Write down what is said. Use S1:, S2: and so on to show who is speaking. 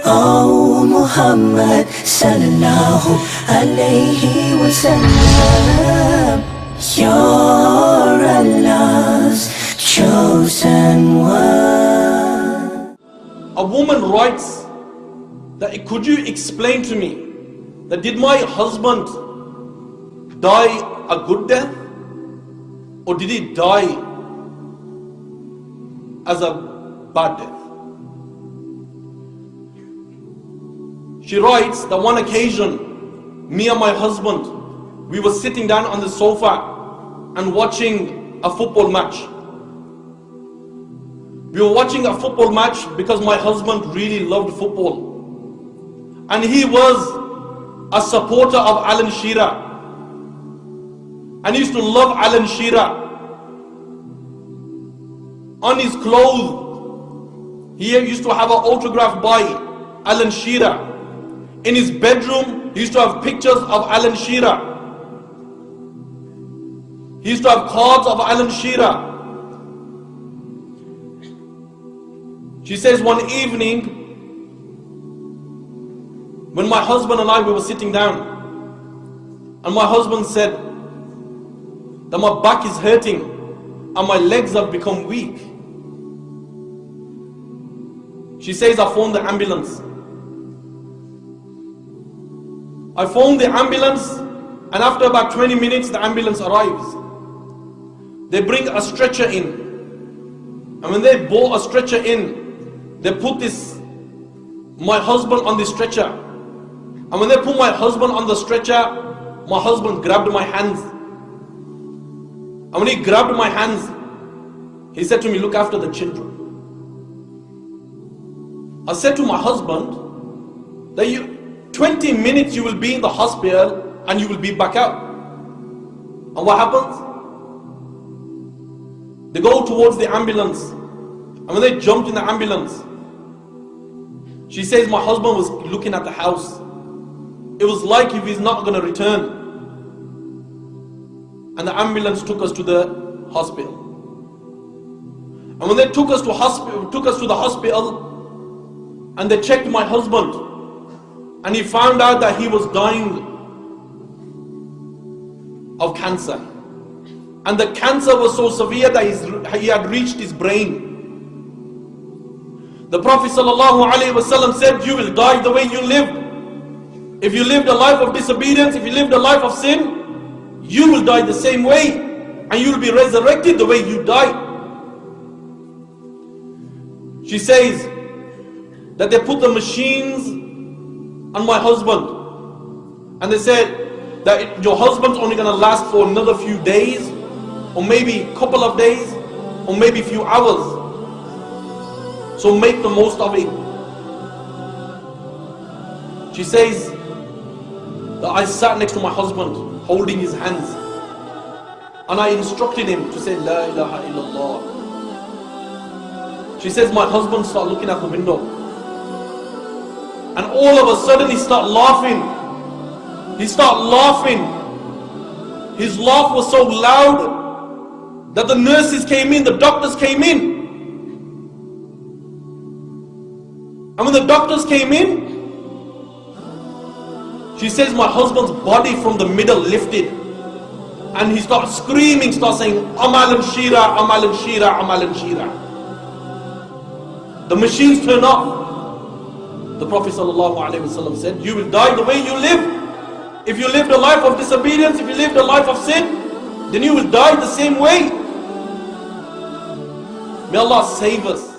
S1: Oh Mohammed sallallahu alayhi wa sallam, you're Allah's chosen one.
S2: A woman writes that, could you explain to me that did my husband die a good death or did he die as a bad death? She writes that one occasion, me and my husband, we were sitting down on the sofa and watching a football match. We were watching a football match because my husband really loved football. And he was a supporter of Alan Shearer. And he used to love Alan Shearer. On his clothes, he used to have an autograph by Alan Shearer. In his bedroom, he used to have pictures of Alan Shearer. He used to have cards of Alan Shearer. She says one evening, when my husband and I we were sitting down, and my husband said that my back is hurting and my legs have become weak. She says, I phoned the ambulance. I phoned the ambulance, and after about 20 minutes the ambulance arrives. They bring a stretcher in, and when they brought a stretcher in, they put my husband on the stretcher. And when they put my husband on the stretcher, my husband grabbed my hands. And when he grabbed my hands, he said to me, look after the children. I said to my husband that 20 minutes you will be in the hospital and you will be back out. And what happens? They go towards the ambulance, and when they jumped in the ambulance, she says my husband was looking at the house. It was like if he's not going to return. And the ambulance took us to the hospital. And when they took us to the hospital, and they checked my husband, and he found out that he was dying of cancer. And the cancer was so severe that he had reached his brain. The Prophet ﷺ said, you will die the way you lived. If you lived a life of disobedience, if you lived a life of sin, you will die the same way. And you will be resurrected the way you died. She says that they put the machines on my husband. And they said that your husband's only going to last for another few days, or maybe a couple of days, or maybe a few hours. So make the most of it. She says that I sat next to my husband, holding his hands, and I instructed him to say La ilaha illallah. She says my husband started looking out the window, and all of a sudden he started laughing. He started laughing. His laugh was so loud that the nurses came in, the doctors came in. And when the doctors came in, she says my husband's body from the middle lifted. And he started screaming, started saying, Amalan Shira, Amalan Shira, Amalan Shira. The machines turned off. The Prophet ﷺ said, you will die the way you live. If you lived a life of disobedience, if you lived a life of sin, then you will die the same way. May Allah save us.